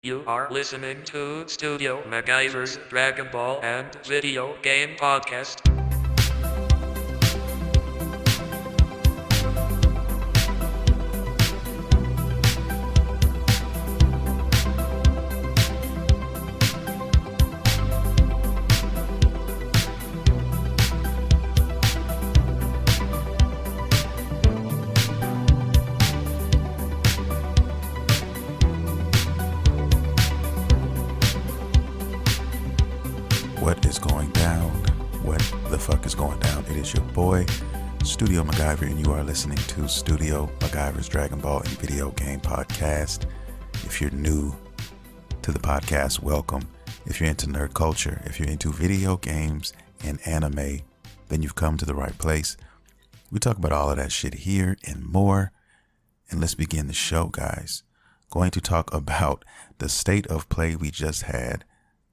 You are listening to Studio MacGyver's Dragon Ball and Video Game Podcast. What is going down? What the fuck is going down? It is your boy, Studio McGyver, and you are listening to Studio McGyver's Dragon Ball and Video Game Podcast. If you're new to the podcast, welcome. If you're into nerd culture, if you're into video games and anime, then you've come to the right place. We talk about all of that shit here and more. And let's begin the show, guys. Going to talk about the state of play we just had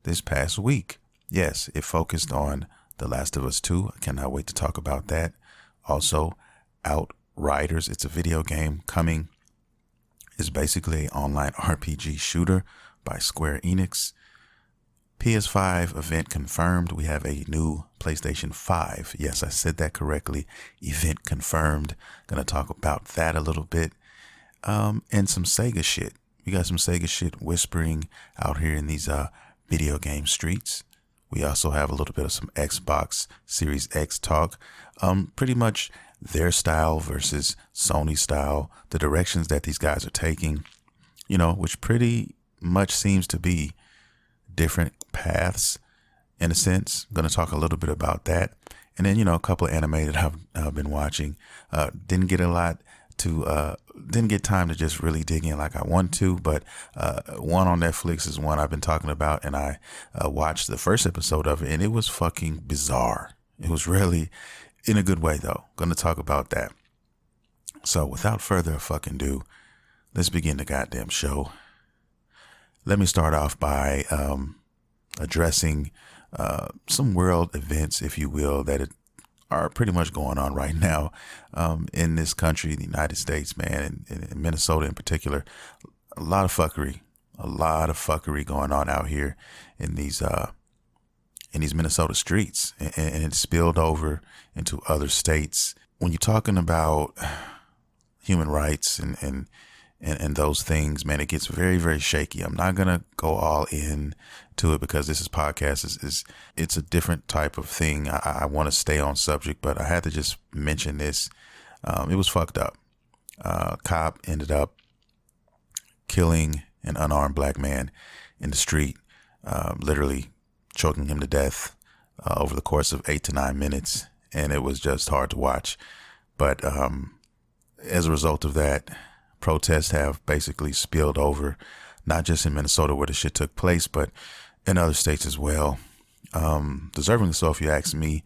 this past week. Yes, it focused on The Last of Us 2. I cannot wait to talk about that. Also, Outriders. It's a video game coming. It's basically an online RPG shooter by Square Enix. PS5 event confirmed. We have a new PlayStation 5. Yes, I said that correctly. Event confirmed. Gonna talk about that a little bit. And some SEGA shit. We got some SEGA shit whispering out here in these video game streets. We also have a little bit of some Xbox Series X talk. Pretty much their style versus Sony style, the directions that these guys are taking, which pretty much seems to be different paths in a sense. I'm going to talk a little bit about that. And then, a couple of anime that I've been watching. Didn't get time to just really dig in like I want to, but one on Netflix is one I've been talking about, and I watched the first episode of it, and it was fucking bizarre. It was really in a good way, though. Gonna talk about that. So without further fucking ado, let's begin the goddamn show. Let me start off by addressing some world events, if you will, that are pretty much going on right now in this country, the United States, man, and in Minnesota in particular. A lot of fuckery going on out here in these Minnesota streets, and it spilled over into other states. When you're talking about human rights and those things, man, it gets very, very shaky. I'm not going to go all in to it because this podcast it's a different type of thing. I want to stay on subject, but I had to just mention this. It was fucked up. Cop ended up killing an unarmed black man in the street, literally choking him to death over the course of 8 to 9 minutes. And it was just hard to watch. But as a result of that, protests have basically spilled over, not just in Minnesota where the shit took place, but in other states as well. Deservingly so, if you ask me.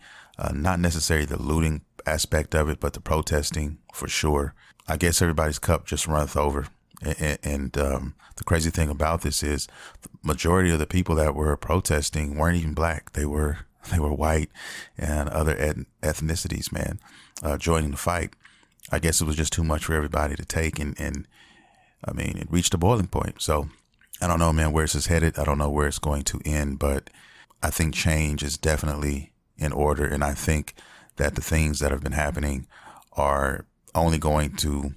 Not necessarily the looting aspect of it, but the protesting for sure. I guess everybody's cup just runneth over. And the crazy thing about this is the majority of the people that were protesting weren't even black. They were white and other ethnicities, man, joining the fight. I guess it was just too much for everybody to take. And I mean, it reached a boiling point. So I don't know, man, where this is headed. I don't know where it's going to end, but I think change is definitely in order. And I think that the things that have been happening are only going to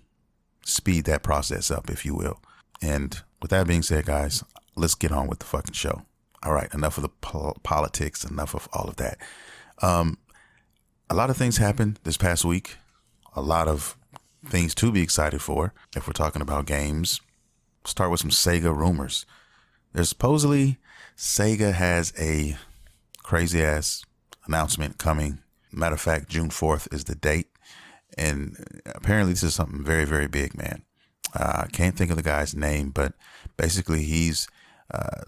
speed that process up, if you will. And with that being said, guys, let's get on with the fucking show. All right. Enough of the politics, enough of all of that. A lot of things happened this past week. A lot of things to be excited for. If we're talking about games, start with some SEGA rumors. There's supposedly SEGA has a crazy ass announcement coming. Matter of fact, June 4th is the date. And apparently this is something very, very big, man. I can't think of the guy's name, but basically he's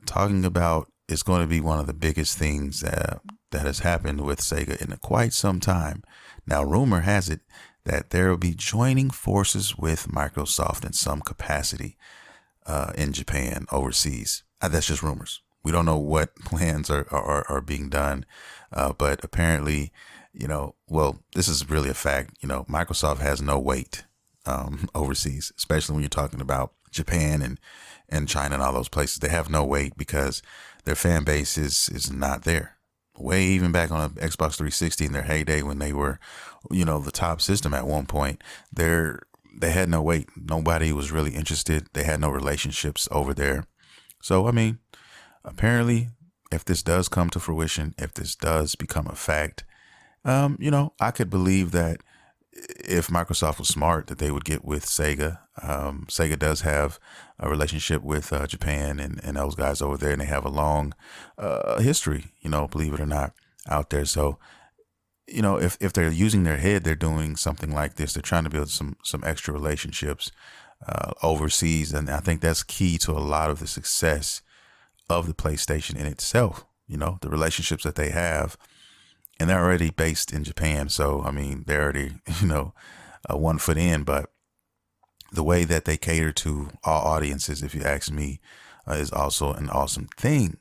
talking about it's going to be one of the biggest things that has happened with SEGA in quite some time. Now, rumor has it that there will be joining forces with Microsoft in some capacity in Japan, overseas. That's just rumors. We don't know what plans are being done, but apparently, this is really a fact. Microsoft has no weight overseas, especially when you're talking about Japan in China and all those places. They have no weight because their fan base is not there. Way even back on Xbox 360 in their heyday when they were, the top system at one point, they had no weight. Nobody was really interested. They had no relationships over there. So, I mean, apparently, if this does come to fruition, if this does become a fact, I could believe that if Microsoft was smart, that they would get with Sega. Sega does have a relationship with Japan and those guys over there, and they have a long history, believe it or not, out there. So, if they're using their head, they're doing something like this. They're trying to build some extra relationships overseas, and I think that's key to a lot of the success of the PlayStation in itself. The relationships that they have. And they're already based in Japan. So, I mean, they're already, 1 foot in. But the way that they cater to all audiences, if you ask me, is also an awesome thing.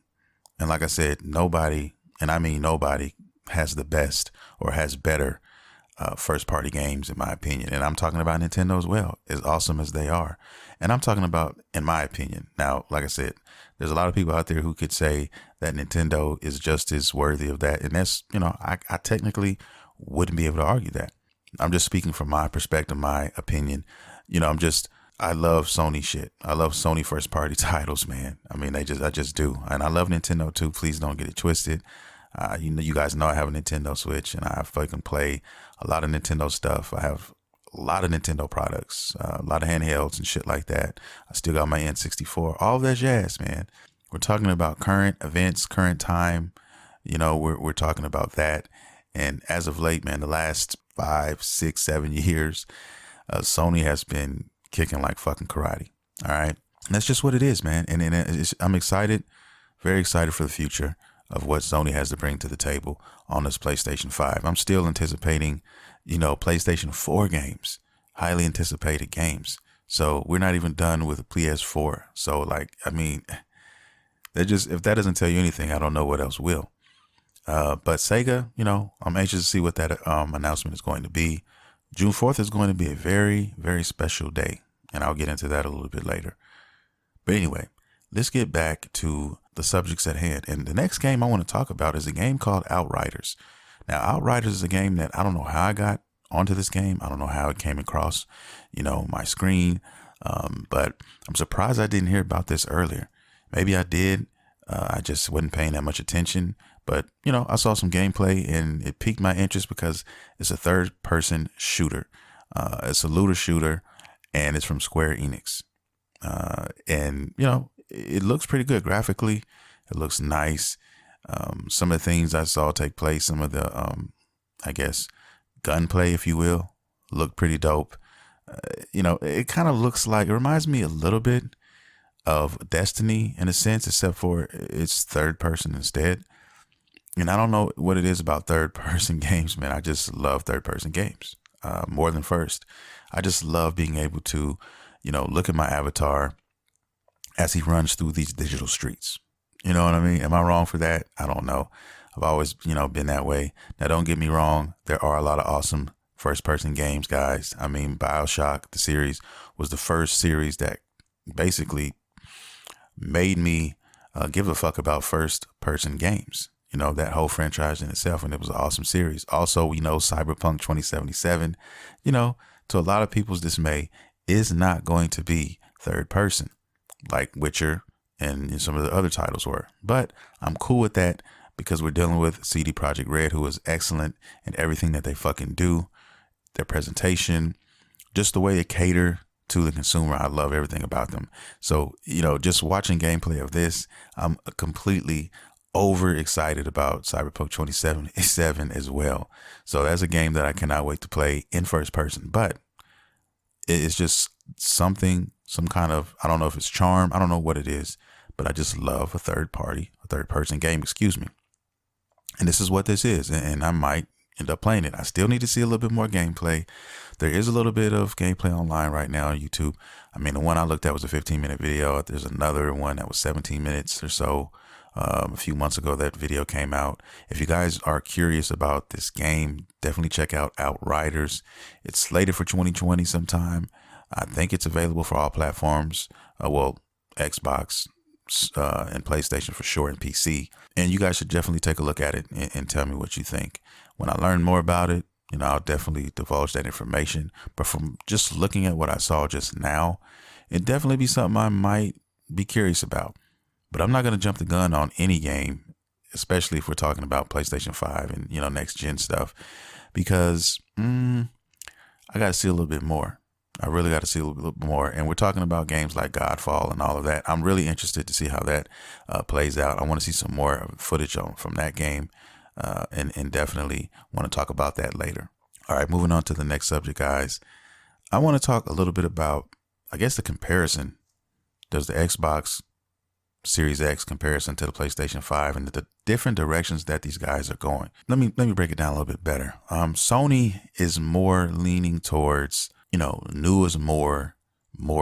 And like I said, nobody, and I mean nobody, has the best or has better first party games, in my opinion. And I'm talking about Nintendo as well, as awesome as they are. And I'm talking about, in my opinion. Now, like I said, there's a lot of people out there who could say that Nintendo is just as worthy of that. And that's, I technically wouldn't be able to argue that. I'm just speaking from my perspective, my opinion. I love Sony shit. I love Sony first party titles, man. I mean, I just do. And I love Nintendo too. Please don't get it twisted. You guys know I have a Nintendo Switch and I fucking play a lot of Nintendo stuff. I have a lot of Nintendo products, a lot of handhelds and shit like that. I still got my N64, all that jazz, man. We're talking about current events, current time. We're talking about that. And as of late, man, the last 5, 6, 7 years, Sony has been kicking like fucking karate. All right. And that's just what it is, man. And I'm excited, very excited for the future of what Sony has to bring to the table on this PlayStation 5. I'm still anticipating, PlayStation 4 games, highly anticipated games. So we're not even done with the PS4. So if that doesn't tell you anything, I don't know what else will. But Sega, I'm anxious to see what that announcement is going to be. June 4th is going to be a very, very special day. And I'll get into that a little bit later. But anyway, let's get back to the subjects at hand. And the next game I want to talk about is a game called Outriders. Now, Outriders is a game that I don't know how I got onto this game. I don't know how it came across, my screen. But I'm surprised I didn't hear about this earlier. Maybe I did. I just wasn't paying that much attention. But, I saw some gameplay and it piqued my interest because it's a third-person shooter. It's a looter shooter and it's from Square Enix. And it looks pretty good graphically. It looks nice. Some of the things I saw take place, some of the, gunplay, if you will, look pretty dope. It kind of looks like, it reminds me a little bit of Destiny in a sense, except for it's third person instead. And I don't know what it is about third person games, man. I just love third person games more than first. I just love being able to, look at my avatar as he runs through these digital streets. You know what I mean? Am I wrong for that? I don't know. I've always, been that way. Now, don't get me wrong. There are a lot of awesome first person games, guys. I mean, BioShock, the series, was the first series that basically made me give a fuck about first person games. That whole franchise in itself. And it was an awesome series. Also, Cyberpunk 2077, to a lot of people's dismay, is not going to be third person like Witcher and some of the other titles were. But I'm cool with that because we're dealing with CD Projekt Red, who is excellent in everything that they fucking do. Their presentation, just the way they cater to the consumer. I love everything about them. So, just watching gameplay of this, I'm completely over excited about Cyberpunk 2077 as well. So that's a game that I cannot wait to play in first person. But it's just some kind of, I don't know if it's charm. I don't know what it is, but I just love a third person game, And this is what this is. And I might end up playing it. I still need to see a little bit more gameplay. There is a little bit of gameplay online right now on YouTube. I mean, the one I looked at was a 15-minute video. There's another one that was 17 minutes or so. A few months ago, that video came out. If you guys are curious about this game, definitely check out Outriders. It's slated for 2020 sometime. I think it's available for all platforms. Xbox, and PlayStation for sure, and PC. And you guys should definitely take a look at it and tell me what you think. When I learn more about it, I'll definitely divulge that information. But from just looking at what I saw just now, it'd definitely be something I might be curious about. But I'm not going to jump the gun on any game, especially if we're talking about PlayStation 5 and, next gen stuff, because I got to see a little bit more. I really got to see a little bit more. And we're talking about games like Godfall and all of that. I'm really interested to see how that plays out. I want to see some more footage from that game, and definitely want to talk about that later. All right, moving on to the next subject, guys. I want to talk a little bit about, I guess, the comparison. Does the Xbox Series X comparison to the PlayStation 5 and the different directions that these guys are going. Let me break it down a little bit better. Sony is more leaning towards, new is more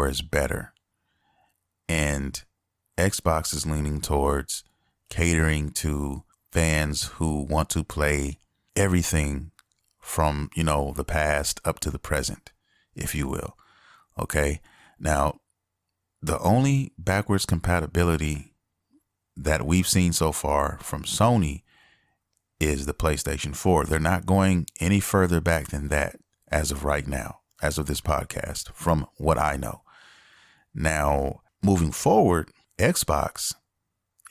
is better. And Xbox is leaning towards catering to fans who want to play everything from, the past up to the present, if you will. Okay. Now, the only backwards compatibility that we've seen so far from Sony is the PlayStation 4. They're not going any further back than that as of right now, as of this podcast, from what I know. Now, moving forward, Xbox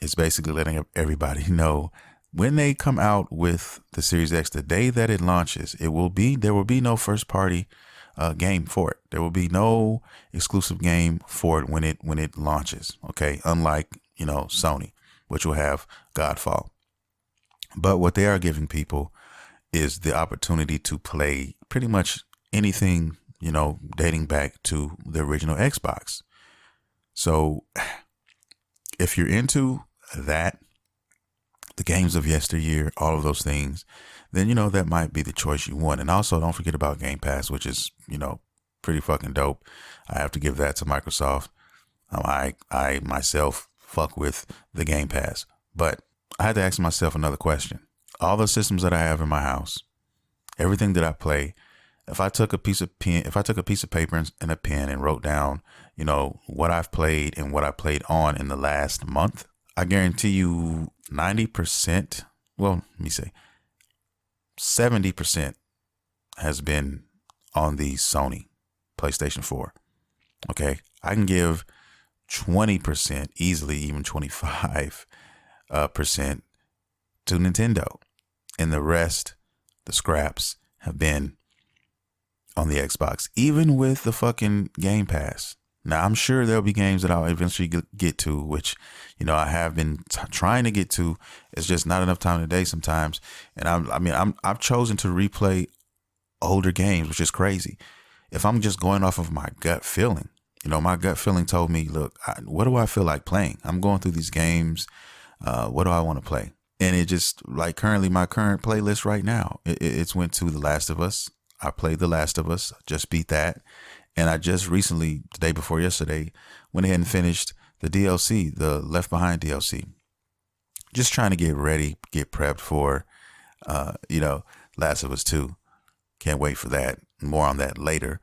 is basically letting everybody know when they come out with the Series X, the day that it launches, there will be no first party game for it. There will be no exclusive game for it when it launches. Okay, unlike Sony, which will have Godfall. But what they are giving people is the opportunity to play pretty much anything dating back to the original Xbox. So if you're into that, the games of yesteryear, all of those things, then that might be the choice you want. And also, don't forget about Game Pass, which is pretty fucking dope. I have to give that to Microsoft. I myself fuck with the Game Pass, but I had to ask myself another question. All the systems that I have in my house, everything that I play, if I took a piece of paper and a pen and wrote down, what I've played and what I played on in the last month, I guarantee you 90%, well, let me say 70% has been on the Sony PlayStation 4. Okay. I can give 20%, easily even 25% to Nintendo. And the rest, the scraps, have been on the Xbox, even with the fucking Game Pass. Now, I'm sure there'll be games that I'll eventually get to, which, I have been trying to get to. It's just not enough time today sometimes. And I've chosen to replay older games, which is crazy. If I'm just going off of my gut feeling, my gut feeling told me, look, what do I feel like playing? I'm going through these games. What do I want to play? And it just, like, currently my current playlist right now, it's went to The Last of Us. I played The Last of Us, just beat that. And I just recently, the day before yesterday, went ahead and finished the DLC, the Left Behind DLC. Just trying to get ready, get prepped for, Last of Us 2. Can't wait for that. More on that later.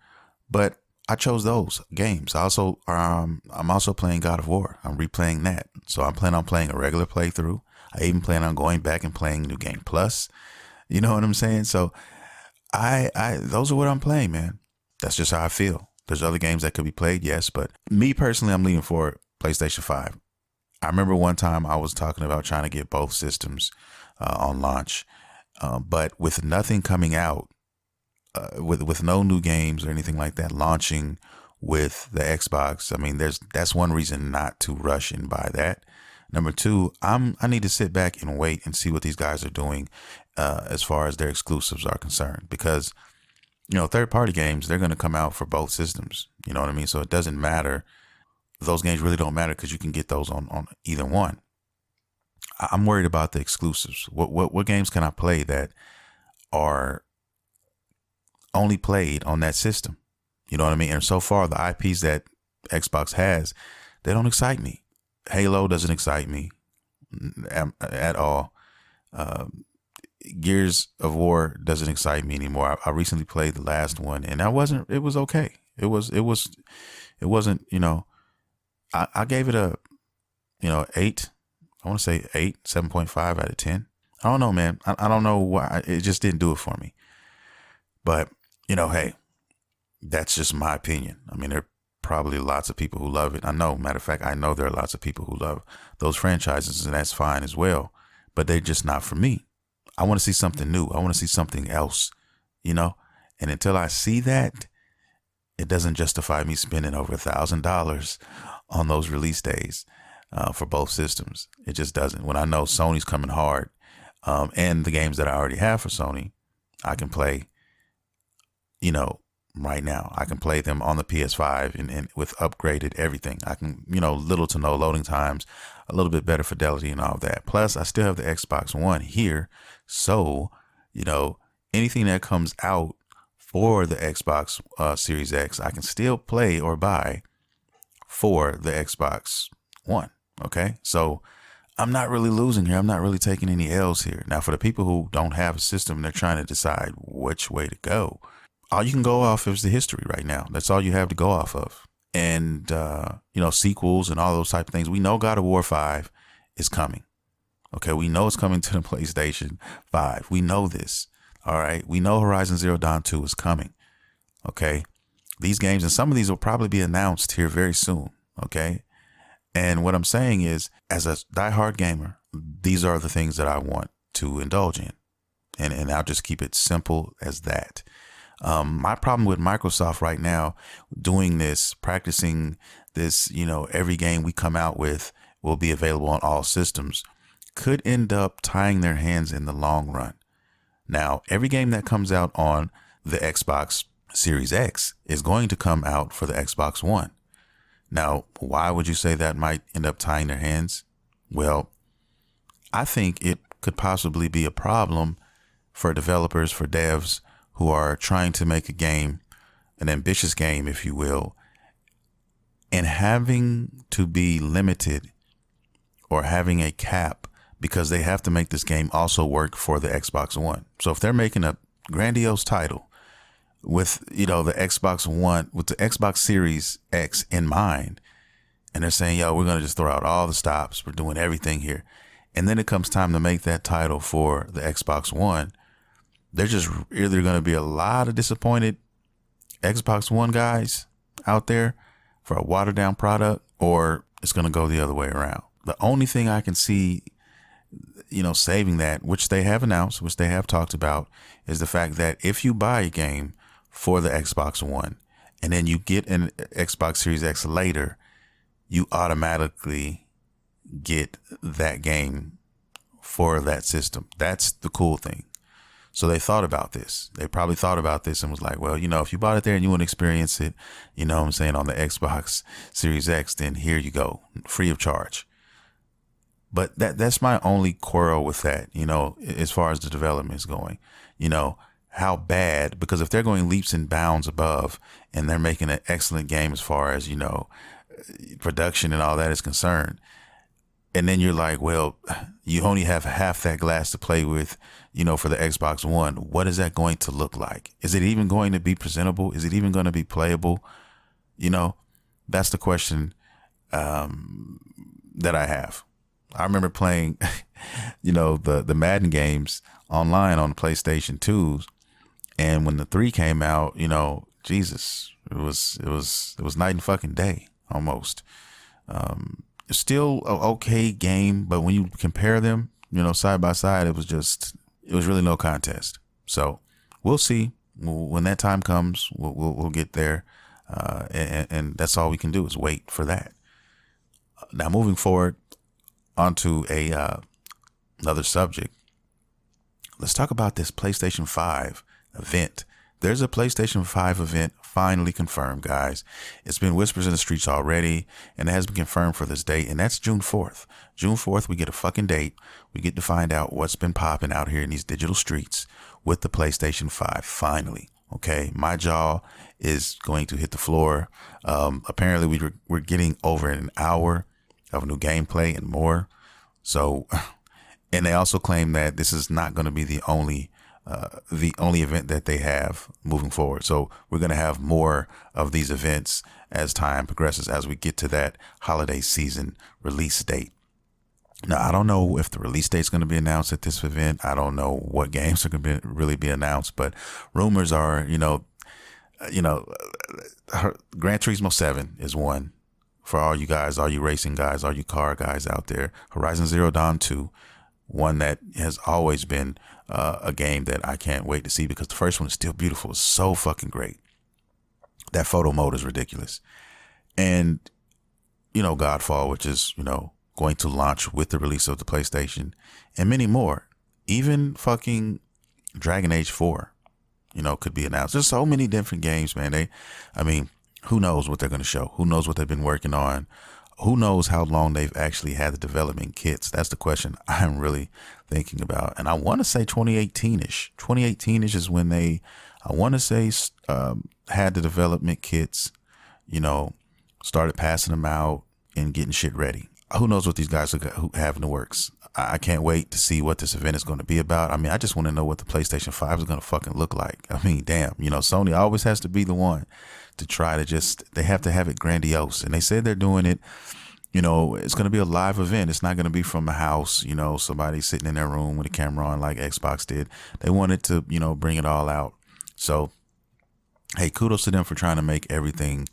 But I chose those games. I'm also playing God of War. I'm replaying that. So I'm planning on playing a regular playthrough. I even plan on going back and playing New Game Plus. You know what I'm saying? So those are what I'm playing, man. That's just how I feel. There's other games that could be played, yes, but me personally, I'm leaning for PlayStation 5. I remember one time I was talking about trying to get both systems on launch, but with nothing coming out, with no new games or anything like that launching with the Xbox, that's one reason not to rush and buy that. Number two, I need to sit back and wait and see what these guys are doing as far as their exclusives are concerned, because third-party games, they're going to come out for both systems. You know what I mean? So it doesn't matter. Those games really don't matter because you can get those on either one. I'm worried about the exclusives. What games can I play that are only played on that system? You know what I mean? And so far, the IPs that Xbox has, they don't excite me. Halo doesn't excite me at all. Gears of War doesn't excite me anymore. I recently played the last one, and it was okay. It wasn't, I gave it a, 8. I want to say 8, 7.5 out of 10. I don't know, man. I don't know why. It just didn't do it for me. But, hey, that's just my opinion. I mean, there are probably lots of people who love it. I know, matter of fact, I know there are lots of people who love those franchises, and that's fine as well. But they're just not for me. I want to see something new. I want to see something else, And until I see that, it doesn't justify me spending over $1,000 on those release days for both systems. It just doesn't. When I know Sony's coming hard, and the games that I already have for Sony, I can play, right now. I can play them on the PS5 and with upgraded everything. I can, little to no loading times, a little bit better fidelity and all of that. Plus, I still have the Xbox One here. So, anything that comes out for the Xbox Series X, I can still play or buy for the Xbox One. Okay. So I'm not really losing here. I'm not really taking any L's here. Now, for the people who don't have a system, they're trying to decide which way to go. All you can go off is the history right now. That's all you have to go off of. And, sequels and all those type of things. We know God of War 5 is coming. Okay. We know it's coming to the PlayStation 5. We know this. All right. We know Horizon Zero Dawn 2 is coming. Okay. These games, and some of these will probably be announced here very soon. Okay. And what I'm saying is, as a diehard gamer, these are the things that I want to indulge in. And I'll just keep it simple as that. My problem with Microsoft right now, doing this, practicing this, every game we come out with will be available on all systems, could end up tying their hands in the long run. Now, every game that comes out on the Xbox Series X is going to come out for the Xbox One. Now, why would you say that might end up tying their hands? Well, I think it could possibly be a problem for developers, for devs who are trying to make a game, an ambitious game, if you will, and having to be limited or having a cap because they have to make this game also work for the Xbox One. So if they're making a grandiose title with, the Xbox One, with the Xbox Series X in mind, and they're saying, we're going to just throw out all the stops. We're doing everything here. And then it comes time to make that title for the Xbox One. There's just either going to be a lot of disappointed Xbox One guys out there for a watered down product, or it's going to go the other way around. The only thing I can see, saving that, which they have announced, which they have talked about, is the fact that if you buy a game for the Xbox One and then you get an Xbox Series X later, you automatically get that game for that system. That's the cool thing. So they thought about this. They probably thought about this and was like, well, if you bought it there and you want to experience it, on the Xbox Series X, then here you go, free of charge. But that's my only quarrel with that, as far as the development is going, how bad, because if they're going leaps and bounds above and they're making an excellent game as far as, production and all that is concerned, and then you're like, well, you only have half that glass to play with, for the Xbox One. What is that going to look like? Is it even going to be presentable? Is it even going to be playable? That's the question that I have. I remember playing, the Madden games online on the PlayStation 2s. And when the 3 came out, Jesus, it was night and fucking day almost. It's still an okay game, but when you compare them, side by side, it was really no contest. So we'll see when that time comes. We'll get there, and that's all we can do is wait for that. Now, moving forward onto another subject, let's talk about this PlayStation 5 event. There's a PlayStation 5 event finally confirmed, guys. It's been whispers in the streets already, and it has been confirmed for this date, and that's June 4th. June 4th, we get a fucking date. We get to find out what's been popping out here in these digital streets with the PlayStation 5, finally. Okay, my jaw is going to hit the floor. Apparently, we're getting over an hour of new gameplay and more. So, and they also claim that this is not going to be the only the only event that they have moving forward. So we're going to have more of these events as time progresses, as we get to that holiday season release date. Now, I don't know if the release date is going to be announced at this event. I don't know what games are going to really be announced, but rumors are, Gran Turismo 7 is one for all you guys, all you racing guys, all you car guys out there. Horizon Zero Dawn 2, one that has always been a game that I can't wait to see, because the first one is still beautiful. It's so fucking great. That photo mode is ridiculous. And, Godfall, which is, going to launch with the release of the PlayStation, and many more. Even fucking Dragon Age 4, could be announced. There's so many different games, man. Who knows what they're going to show? Who knows what they've been working on? Who knows how long they've actually had the development kits? That's the question I'm really thinking about. And I want to say 2018-ish. 2018-ish is when they, I want to say, had the development kits, started passing them out and getting shit ready. Who knows what these guys who have in the works? I can't wait to see what this event is going to be about. I just want to know what the PlayStation 5 is going to fucking look like. Damn, Sony always has to be the one to try to they have to have it grandiose. And they said they're doing it, it's going to be a live event. It's not going to be from a house, somebody sitting in their room with a camera on like Xbox did. They wanted to, bring it all out. So, hey, kudos to them for trying to make everything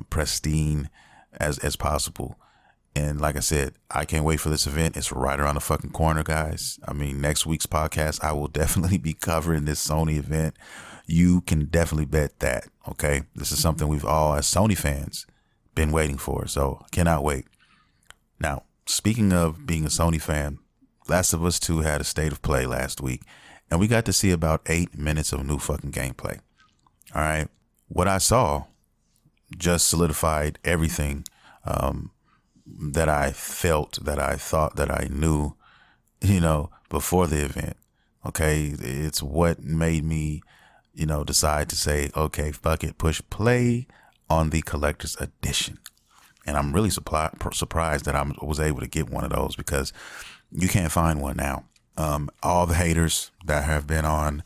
pristine as possible. And like I said, I can't wait for this event. It's right around the fucking corner, guys. Next week's podcast, I will definitely be covering this Sony event. You can definitely bet that, okay? This is something we've all, as Sony fans, been waiting for. So cannot wait. Now, speaking of being a Sony fan, Last of Us 2 had a state of play last week, and we got to see about 8 minutes of new fucking gameplay. All right. What I saw just solidified everything that I felt, that I thought, that I knew, before the event. Okay. It's what made me, decide to say, okay, fuck it, push play on the collector's edition. And I'm really surprised that I was able to get one of those, because you can't find one now. All the haters that have been on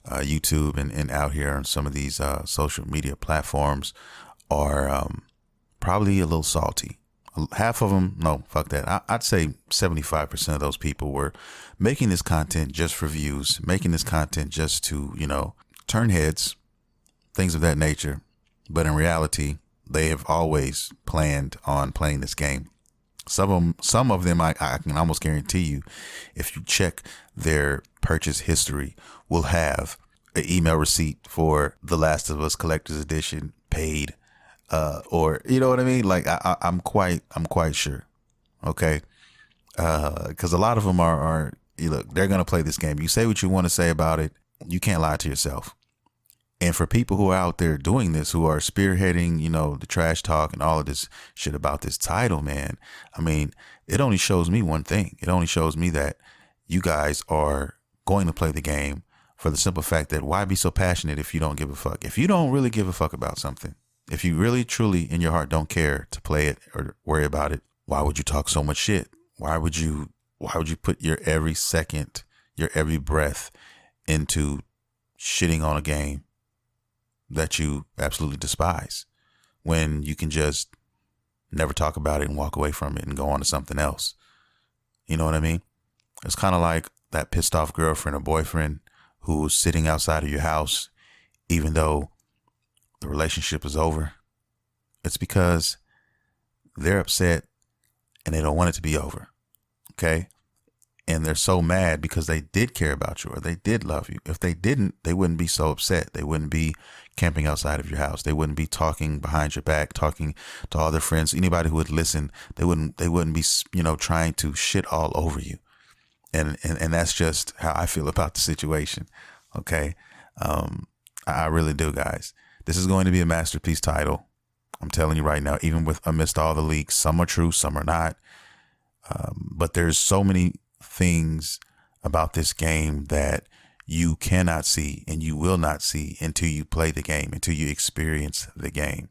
YouTube and out here on some of these social media platforms are probably a little salty. Half of them, no, fuck that. I'd say 75% of those people were making this content just for views, making this content just to, turn heads, things of that nature. But in reality, they have always planned on playing this game. Some of them, I can almost guarantee you, if you check their purchase history, will have an email receipt for The Last of Us Collector's Edition paid. Or you know what I mean? Like I'm quite sure. Okay. Cause a lot of them are look, they're going to play this game. You say what you want to say about it. You can't lie to yourself. And for people who are out there doing this, who are spearheading, the trash talk and all of this shit about this title, man, it only shows me one thing. It only shows me that you guys are going to play the game for the simple fact that why be so passionate if you don't give a fuck? If you don't really give a fuck about something, if you really, truly in your heart don't care to play it or worry about it, why would you talk so much shit? Why would you put your every second, your every breath into shitting on a game that you absolutely despise, when you can just never talk about it and walk away from it and go on to something else? You know what I mean? It's kind of like that pissed off girlfriend or boyfriend who's sitting outside of your house, even though the relationship is over. It's because they're upset and they don't want it to be over. Okay. And they're so mad because they did care about you or they did love you. If they didn't, they wouldn't be so upset. They wouldn't be camping outside of your house. They wouldn't be talking behind your back, talking to all their friends. Anybody who would listen, they wouldn't be, trying to shit all over you. And that's just how I feel about the situation. Okay. I really do, guys. This is going to be a masterpiece title. I'm telling you right now, even amidst all the leaks, some are true, some are not. But there's so many things about this game that you cannot see and you will not see until you play the game, until you experience the game.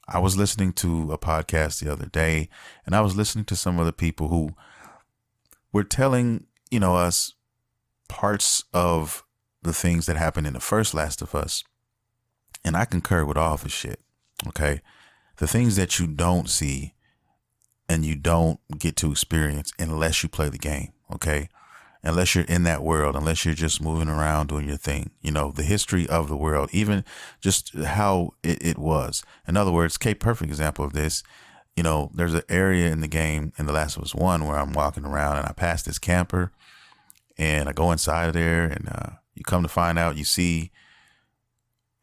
I was listening to a podcast the other day, and I was listening to some of the people who were telling, us parts of the things that happened in the first Last of Us, and I concur with all of this shit. Okay. The things that you don't see and you don't get to experience unless you play the game. Okay. Unless you're in that world, unless you're just moving around doing your thing, you know, the history of the world, even just how it was. In other words, perfect example of this, you know, there's an area in the game in The Last of Us 1 where I'm walking around and I pass this camper and I go inside of there and you come to find out, you see,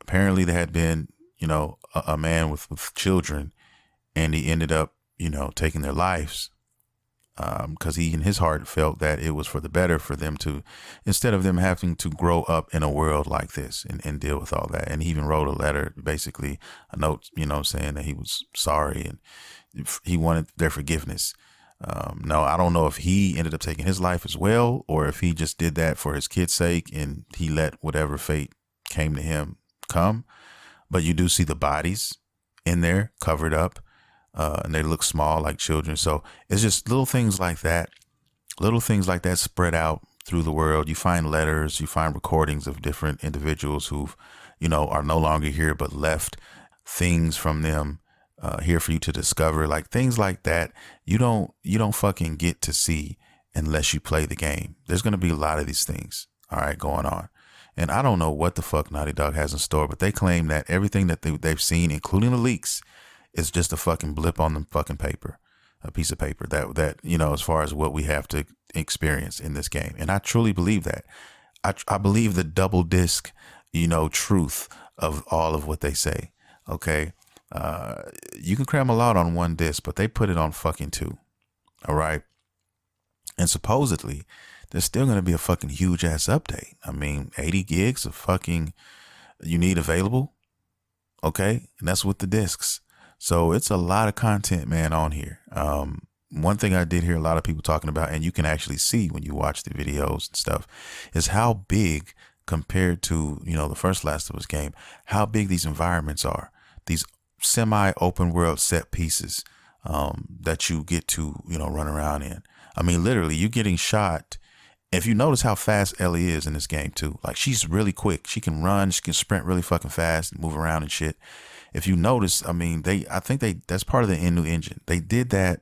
apparently there had been, you know, a man with children, and he ended up, you know, taking their lives. Because he in his heart felt that it was for the better for them to, instead of them having to grow up in a world like this and deal with all that. And he even wrote a letter, basically a note, you know, saying that he was sorry and he wanted their forgiveness. No, I don't know if he ended up taking his life as well, or if he just did that for his kid's sake and he let whatever fate came to him come. But you do see the bodies in there covered up. And they look small like children. So it's just little things like that spread out through the world. You find letters, you find recordings of different individuals who've, you know, are no longer here, but left things from them here for you to discover, like things like that. You don't fucking get to see unless you play the game. There's going to be a lot of these things, all right, going on. And I don't know what the fuck Naughty Dog has in store, but they claim that everything that they've seen, including the leaks, it's just a fucking blip on the fucking paper, a piece of paper that, you know, as far as what we have to experience in this game. And I truly believe that. I believe the double disc, you know, truth of all of what they say. Okay. You can cram a lot on one disc, but they put it on fucking two. All right. And supposedly there's still going to be a fucking huge ass update. I mean, 80 gigs of fucking you need available. Okay. And that's with the discs. So it's a lot of content, man, on here. One thing I did hear a lot of people talking about, and you can actually see when you watch the videos and stuff, is how big compared to, you know, the first Last of Us game, how big these environments are. These semi-open world set pieces that you get to, you know, run around in. I mean, literally, you getting shot. If you notice how fast Ellie is in this game too, like she's really quick. She can run, she can sprint really fucking fast and move around and shit. If you notice, I mean, I think that's part of the new engine. They did that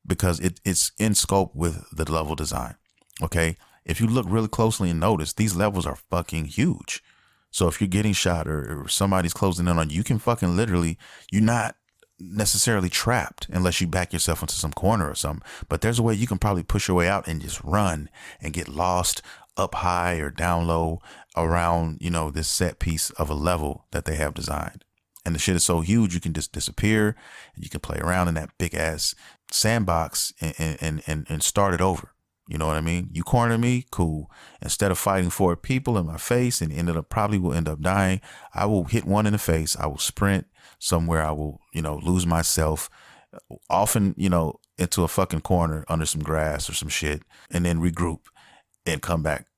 because it's in scope with the level design. Okay. If you look really closely and notice, these levels are fucking huge. So if you're getting shot or somebody's closing in on you, you can fucking literally, you're not necessarily trapped unless you back yourself into some corner or something. But there's a way you can probably push your way out and just run and get lost up high or down low around, you know, this set piece of a level that they have designed. And the shit is so huge, you can just disappear and you can play around in that big ass sandbox and start it over. You know what I mean? You corner me, cool. Instead of fighting 4 people in my face and will end up dying, I will hit one in the face. I will sprint somewhere. I will, you know, lose myself, often, you know, into a fucking corner under some grass or some shit, and then regroup and come back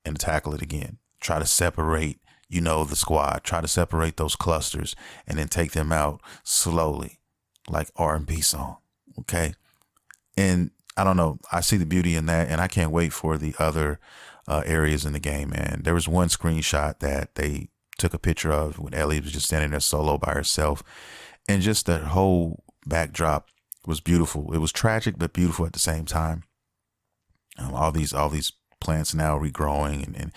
and tackle it again. Try to separate, you know, the squad, try to separate those clusters and then take them out slowly like R&B song. Okay. And I don't know. I see the beauty in that, and I can't wait for the other areas in the game, man. There was one screenshot that they took a picture of when Ellie was just standing there solo by herself, and just that whole backdrop was beautiful. It was tragic, but beautiful at the same time. All these plants now regrowing, and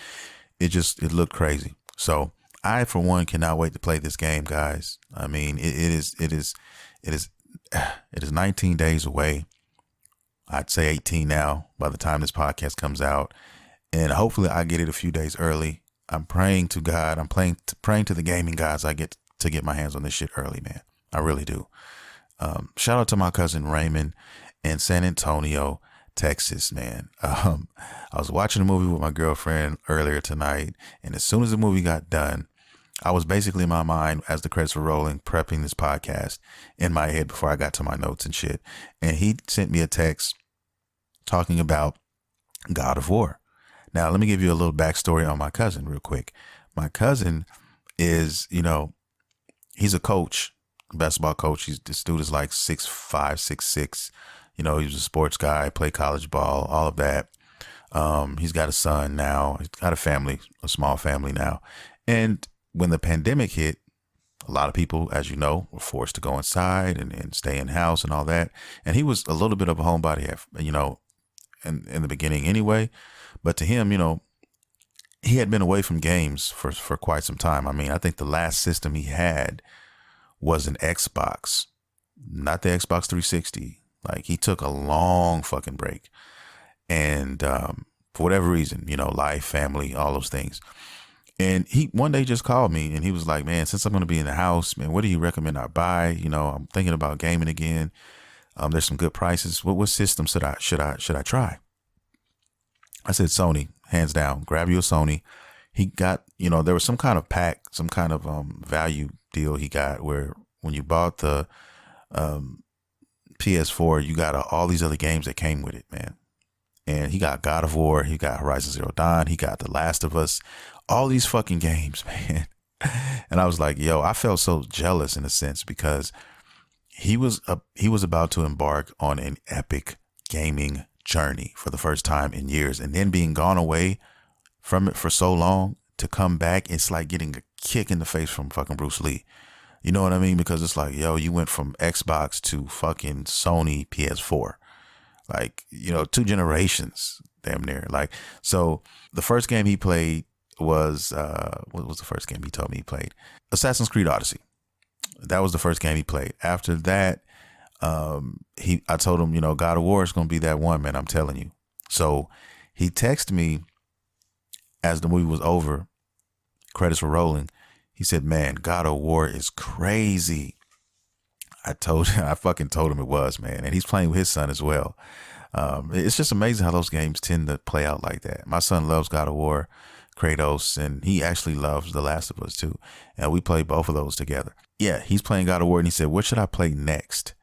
it looked crazy. So I, for one, cannot wait to play this game, guys. I mean, it is 19 days away. I'd say 18 now by the time this podcast comes out, and hopefully I get it a few days early. I'm praying to God. I'm praying to the gaming gods I get to get my hands on this shit early, man. I really do. Shout out to my cousin Raymond in San Antonio, Texas, man. I was watching a movie with my girlfriend earlier tonight, and as soon as the movie got done, I was basically in my mind, as the credits were rolling, prepping this podcast in my head before I got to my notes and shit. And he sent me a text talking about God of War. Now, let me give you a little backstory on my cousin real quick. My cousin is, you know, he's a coach, basketball coach. This dude is like 6'5", 6'6". You know, he was a sports guy, played college ball, all of that. He's got a son now. He's got a family, a small family now. And when the pandemic hit, a lot of people, as you know, were forced to go inside and stay in house and all that. And he was a little bit of a homebody, in the beginning anyway. But to him, he had been away from games for quite some time. I mean, I think the last system he had was an Xbox, not the Xbox 360. Like, he took a long fucking break. And for whatever reason, life, family, all those things. And he one day just called me and he was like, man, since I'm going to be in the house, man, what do you recommend I buy? I'm thinking about gaming again. There's some good prices. What system should I try? I said, Sony, hands down, grab you a Sony. He got, there was some kind of pack, some kind of value deal he got where when you bought the PS4, you got all these other games that came with it, man. And he got God of War, he got Horizon Zero Dawn, he got The Last of Us, all these fucking games, man. And I was like, yo, I felt so jealous in a sense because he was about to embark on an epic gaming journey for the first time in years, and then being gone away from it for so long to come back, it's like getting a kick in the face from fucking Bruce Lee. You know what I mean? Because it's like, yo, you went from Xbox to fucking Sony PS4. Like, 2 generations, damn near. Like, so the first game he played was, what was the first game he told me he played? Assassin's Creed Odyssey. That was the first game he played. After that, I told him, God of War is going to be that one, man, I'm telling you. So he texted me as the movie was over, credits were rolling. He said, man, God of War is crazy. I fucking told him it was, man. And he's playing with his son as well. It's just amazing how those games tend to play out like that. My son loves God of War, Kratos, and he actually loves The Last of Us too. And we play both of those together. Yeah, he's playing God of War and he said, what should I play next?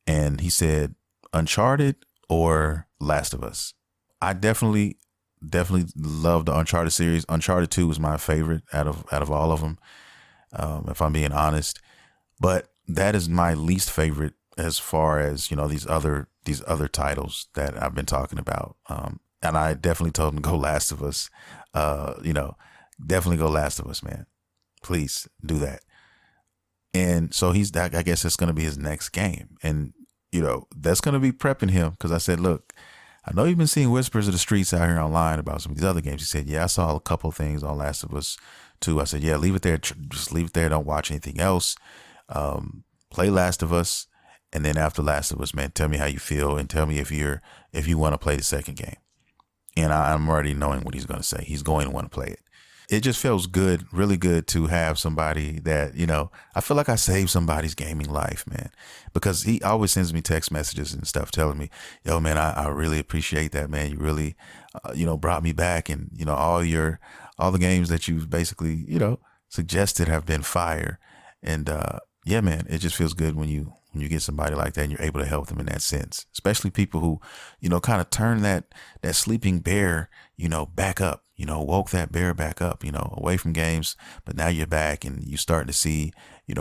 And he said, Uncharted or Last of Us. I definitely love the Uncharted series. Uncharted 2 is my favorite out of all of them, if I'm being honest. But that is my least favorite as far as, these other titles that I've been talking about. And I definitely told him to go Last of Us. Definitely go Last of Us, man. Please do that. And so I guess it's going to be his next game. And, that's going to be prepping him because I said, look, I know you've been seeing whispers of the streets out here online about some of these other games. He said, yeah, I saw a couple of things on Last of Us 2. I said, yeah, leave it there. Just leave it there. Don't watch anything else. Play Last of Us. And then after Last of Us, man, tell me how you feel and tell me if you want to play the second game. And I'm already knowing what he's going to say. He's going to want to play it. It just feels good, really good to have somebody that, I feel like I saved somebody's gaming life, man, because he always sends me text messages and stuff telling me, yo, man, I really appreciate that, man. You really, brought me back, and, all the games that you've basically, suggested have been fire. And, yeah, man, it just feels good when you get somebody like that and you're able to help them in that sense, especially people who, kind of turn that sleeping bear, back up, woke that bear back up, away from games. But now you're back and you starting to see,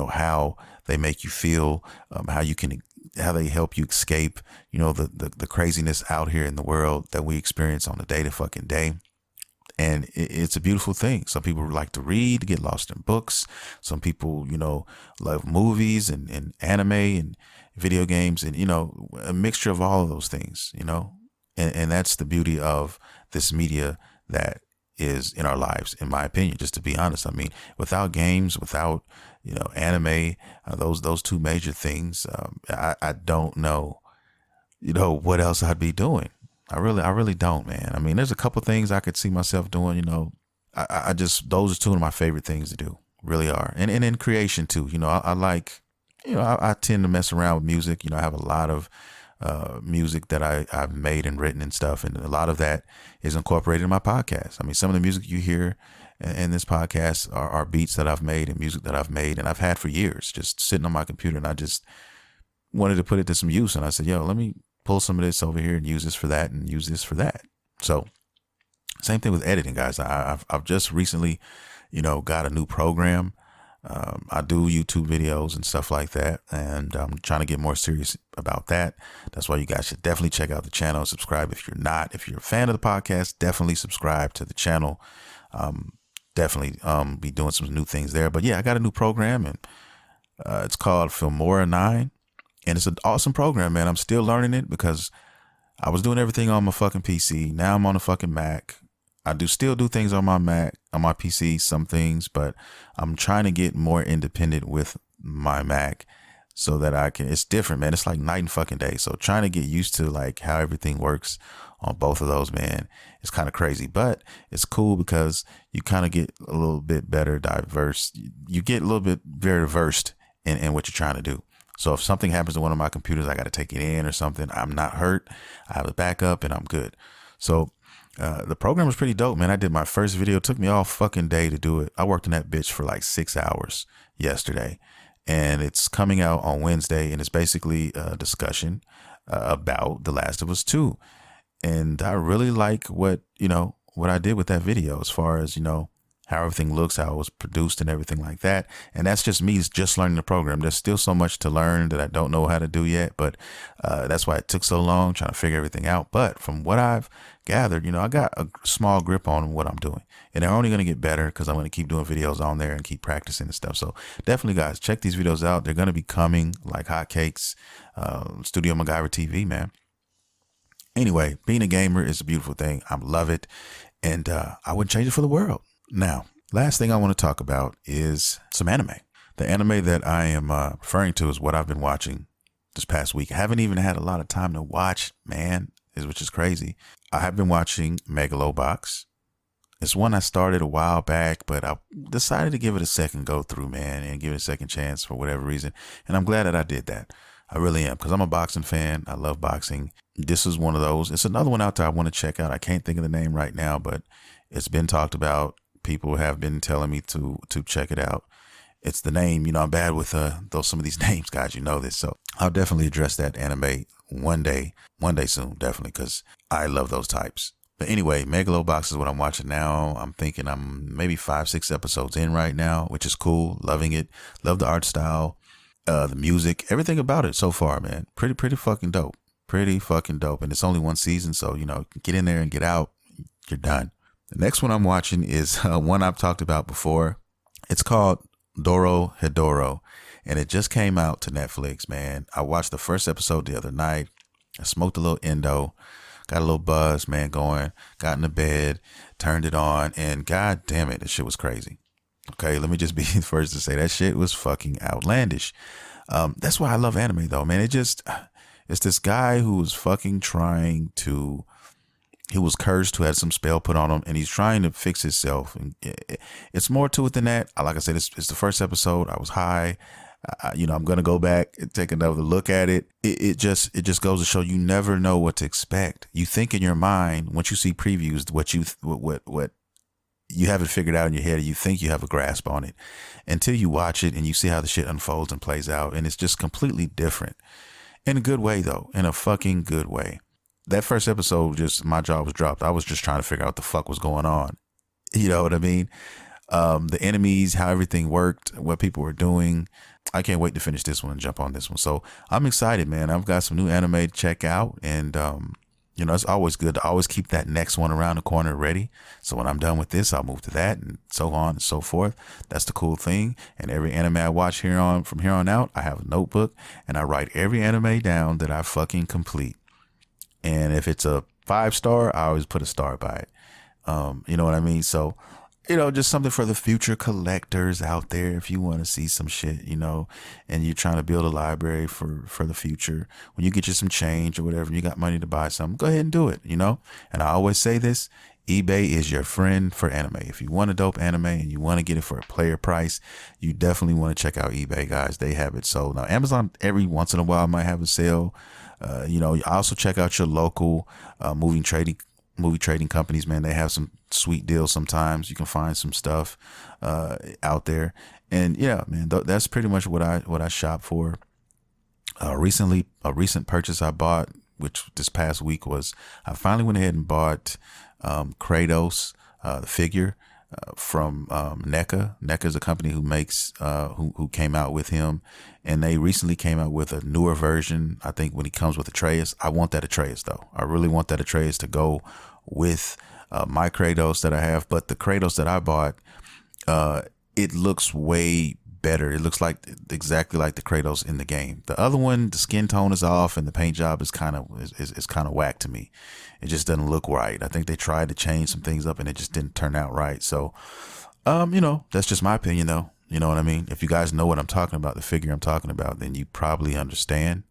how they make you feel, how they help you escape, the craziness out here in the world that we experience on a day to fucking day. And it's a beautiful thing. Some people like to read, get lost in books. Some people, love movies and anime and video games and, a mixture of all of those things, and that's the beauty of this media that is in our lives, in my opinion, just to be honest. I mean, without games, without, anime, those two major things, I don't know, what else I'd be doing. I really don't, man. I mean, there's a couple things I could see myself doing, I just, those are two of my favorite things to do, really are. And in creation too, I like, I tend to mess around with music. I have a lot of music that I've made and written and stuff. And a lot of that is incorporated in my podcast. I mean, some of the music you hear in this podcast are beats that I've made and music that I've made and I've had for years, just sitting on my computer. And I just wanted to put it to some use. And I said, yo, let me pull some of this over here and use this for that and use this for that. So same thing with editing, guys. I've just recently, got a new program I do YouTube videos and stuff like that, and I'm trying to get more serious about that. That's why you guys should definitely check out the channel. Subscribe if you're not. If you're a fan of the podcast, definitely subscribe to the channel. Definitely be doing some new things there. But yeah, I got a new program, and it's called Filmora 9, and it's an awesome program, man. I'm still learning it because I was doing everything on my fucking PC. Now I'm on a fucking Mac. I still do things on my Mac, on my PC, some things, but I'm trying to get more independent with my Mac so that I can, it's different, man. It's like night and fucking day. So trying to get used to like how everything works on both of those, man, it's kind of crazy, but it's cool because you kind of get a little bit better diverse. You get a little bit very versed in what you're trying to do. So if something happens to one of my computers, I got to take it in or something, I'm not hurt. I have a backup and I'm good. So the program was pretty dope, man. I did my first video. It took me all fucking day to do it. I worked on that bitch for like 6 hours yesterday, and it's coming out on Wednesday, and it's basically a discussion about The Last of Us 2. And I really like what I did with that video as far as, how everything looks, how it was produced and everything like that. And that's just me just learning the program. There's still so much to learn that I don't know how to do yet, but that's why it took so long trying to figure everything out. But from what I've gathered, I got a small grip on what I'm doing, and they're only going to get better because I'm going to keep doing videos on there and keep practicing and stuff. So definitely, guys, check these videos out. They're going to be coming like hotcakes. Studio MacGyver TV, man. Anyway, being a gamer is a beautiful thing. I love it, and I wouldn't change it for the world. Now, last thing I want to talk about is some anime. The anime that I am referring to is what I've been watching this past week. I haven't even had a lot of time to watch, man, which is crazy. I have been watching Megalobox. It's one I started a while back, but I decided to give it a second go through, man, and give it a second chance for whatever reason. And I'm glad that I did that. I really am, because I'm a boxing fan. I love boxing. This is one of those. It's another one out there I want to check out. I can't think of the name right now, but it's been talked about. People have been telling me to check it out. It's the name, I'm bad with some of these names, guys. You know this, so I'll definitely address that anime one day soon, definitely, because I love those types. But anyway, Megalobox is what I'm watching now. I'm thinking I'm maybe 5-6 episodes in right now, which is cool. Loving it. Love the art style, the music, everything about it so far, man. Pretty fucking dope. Pretty fucking dope. And it's only one season, so get in there and get out. You're done. The next one I'm watching is one I've talked about before. It's called Doro Hedoro, and it just came out to Netflix, man. I watched the first episode the other night. I smoked a little Indo, got a little buzz, man, going, got in the bed, turned it on, and god damn it, this shit was crazy. Okay, let me just be the first to say that shit was fucking outlandish. That's why I love anime, though, man. It's this guy who was fucking he was cursed, who had some spell put on him, and he's trying to fix himself. And it's more to it than that. Like I said, it's the first episode. I was high. I'm going to go back and take another look at it. It just goes to show you never know what to expect. You think in your mind, once you see previews, what you have it figured out in your head, you think you have a grasp on it until you watch it and you see how the shit unfolds and plays out. And it's just completely different in a good way, though, in a fucking good way. That first episode, my jaw was dropped. I was just trying to figure out what the fuck was going on. You know what I mean? The enemies, how everything worked, what people were doing. I can't wait to finish this one and jump on this one. So I'm excited, man. I've got some new anime to check out. And, it's always good to always keep that next one around the corner ready. So when I'm done with this, I'll move to that and so on and so forth. That's the cool thing. And every anime I watch from here on out, I have a notebook and I write every anime down that I fucking complete. And if it's a 5-star, I always put a star by it. You know what I mean? So, just something for the future collectors out there. If you want to see some shit, and you're trying to build a library for the future, when you get you some change or whatever, and you got money to buy something, go ahead and do it, And I always say this, eBay is your friend for anime. If you want a dope anime and you want to get it for a player price, you definitely want to check out eBay, guys. They have it sold. Now, Amazon every once in a while might have a sale. Also check out your local movie trading companies, man. They have some sweet deals sometimes. You can find some stuff out there. And yeah, man, that's pretty much what I shop for. A recent purchase I bought, which this past week, was I finally went ahead and bought Kratos, the figure. from NECA. NECA is a company who makes who came out with him, and they recently came out with a newer version. I think when he comes with Atreus, I want that Atreus though. I really want that Atreus to go with my Kratos that I have. But the Kratos that I bought, it looks way better. It looks like exactly like the Kratos in the game. The other one, the skin tone is off and the paint job is kind of whack to me. It just doesn't look right. I think they tried to change some things up and it just didn't turn out right. So, that's just my opinion though. You know what I mean? If you guys know what I'm talking about, the figure I'm talking about, then you probably understand.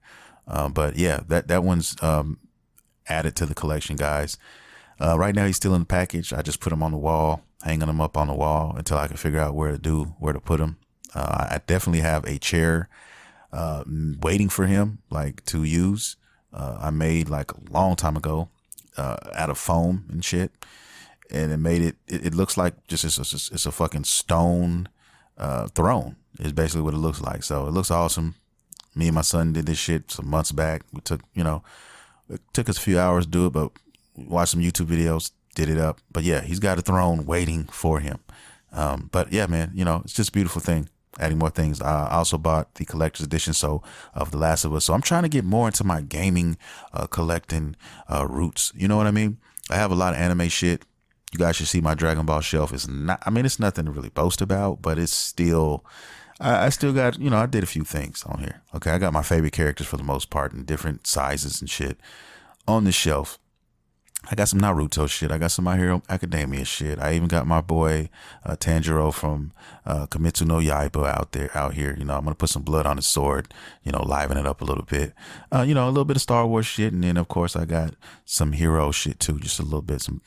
But yeah, that one's added to the collection, guys. Right now he's still in the package. I just put him on the wall, hanging him up on the wall until I can figure out where to put him. I definitely have a chair waiting for him, like to use. I made like a long time ago out of foam and shit, and it made it looks like it's a fucking stone throne. Is basically what it looks like. So it looks awesome. Me and my son did this shit some months back. It took us a few hours to do it, but we watched some YouTube videos, did it up. But yeah, he's got a throne waiting for him. But yeah, man, it's just a beautiful thing. Adding more things. I also bought the collector's edition of The Last of Us. So I'm trying to get more into my gaming collecting roots. You know what I mean? I have a lot of anime shit. You guys should see my Dragon Ball shelf. It's nothing to really boast about, but it's still, I still got, I did a few things on here. Okay, I got my favorite characters for the most part in different sizes and shit on the shelf. I got some Naruto shit. I got some My Hero Academia shit. I even got my boy Tanjiro from Kimetsu no Yaiba out here. I'm gonna put some blood on his sword. Liven it up a little bit. A little bit of Star Wars shit, and then of course I got some hero shit too. Just a little bit. Some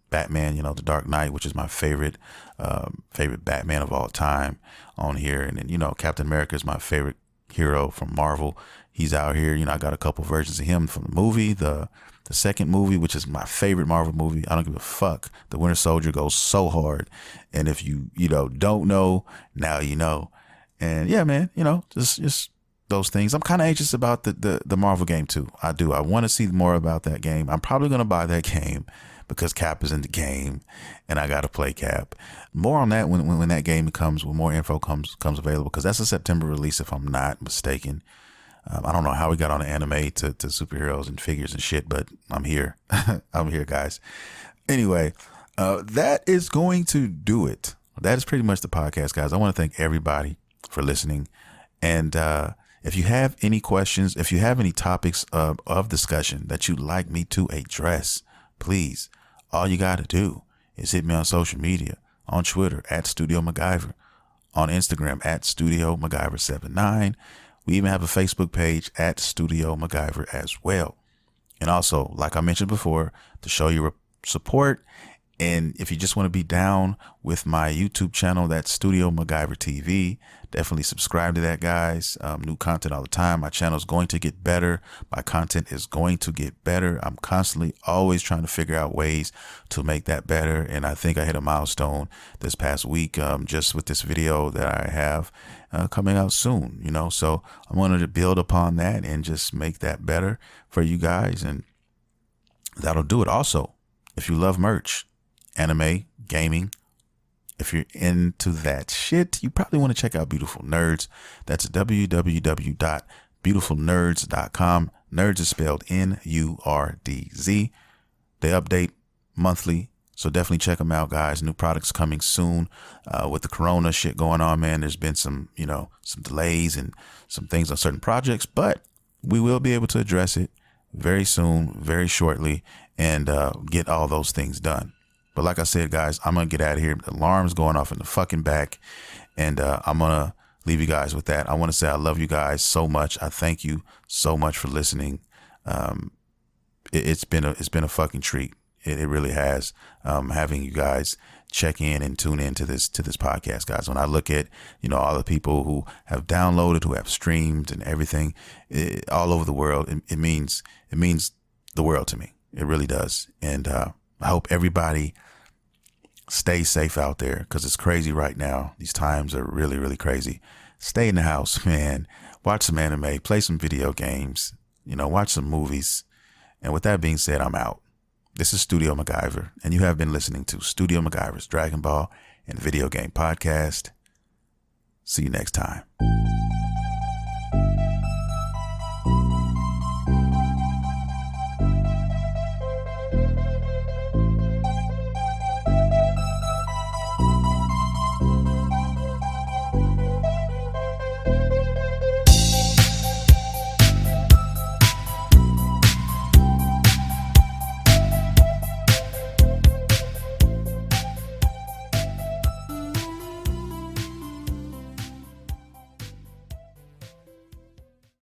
Batman. The Dark Knight, which is my favorite Batman of all time on here. And then Captain America is my favorite hero from Marvel. He's out here. I got a couple versions of him from the movie. The second movie, which is my favorite Marvel movie. I don't give a fuck. The Winter Soldier goes so hard. And if you don't know, now you know. And yeah, man, just those things. I'm kind of anxious about the Marvel game too. I do. I want to see more about that game. I'm probably going to buy that game because Cap is in the game and I got to play Cap. More on that when that game when more info comes available, because that's a September release if I'm not mistaken. I don't know how we got on the anime to superheroes and figures and shit, but I'm here. I'm here, guys. Anyway, that is going to do it. That is pretty much the podcast, guys. I want to thank everybody for listening. And if you have any questions, if you have any topics of discussion that you'd like me to address, please, all you got to do is hit me on social media, on Twitter @StudioMcGuyver, on Instagram @StudioMcGuyver79. We even have a Facebook page @StudioMcGuyver as well. And also, like I mentioned before, to show your support, and if you just want to be down with my YouTube channel, that's Studio McGuyver TV, definitely subscribe to that, guys. New content all the time. My channel is going to get better. My content is going to get better. I'm constantly always trying to figure out ways to make that better. And I think I hit a milestone this past week just with this video that I have coming out soon, so I wanted to build upon that and just make that better for you guys. And that'll do it. Also, if you love merch, anime, gaming, if you're into that shit, you probably want to check out Beautiful Nerds. That's www.beautifulnerds.com. Nerds is spelled Nurdz. They update monthly, so definitely check them out, guys. New products coming soon. With the Corona shit going on, man, there's been some delays and some things on certain projects, but we will be able to address it very soon, very shortly, and get all those things done. But like I said, guys, I'm going to get out of here. The alarm's going off in the fucking back. And I'm going to leave you guys with that. I want to say I love you guys so much. I thank you so much for listening. It's been a fucking treat. It really has, having you guys check in and tune in to this podcast, guys. When I look at, all the people who have downloaded, who have streamed and everything all over the world, it means the world to me. It really does. And I hope everybody stays safe out there, because it's crazy right now. These times are really, really crazy. Stay in the house, man. Watch some anime, play some video games, watch some movies. And with that being said, I'm out. This is Studio MacGyver, and you have been listening to Studio MacGyver's Dragon Ball and Video Game Podcast. See you next time.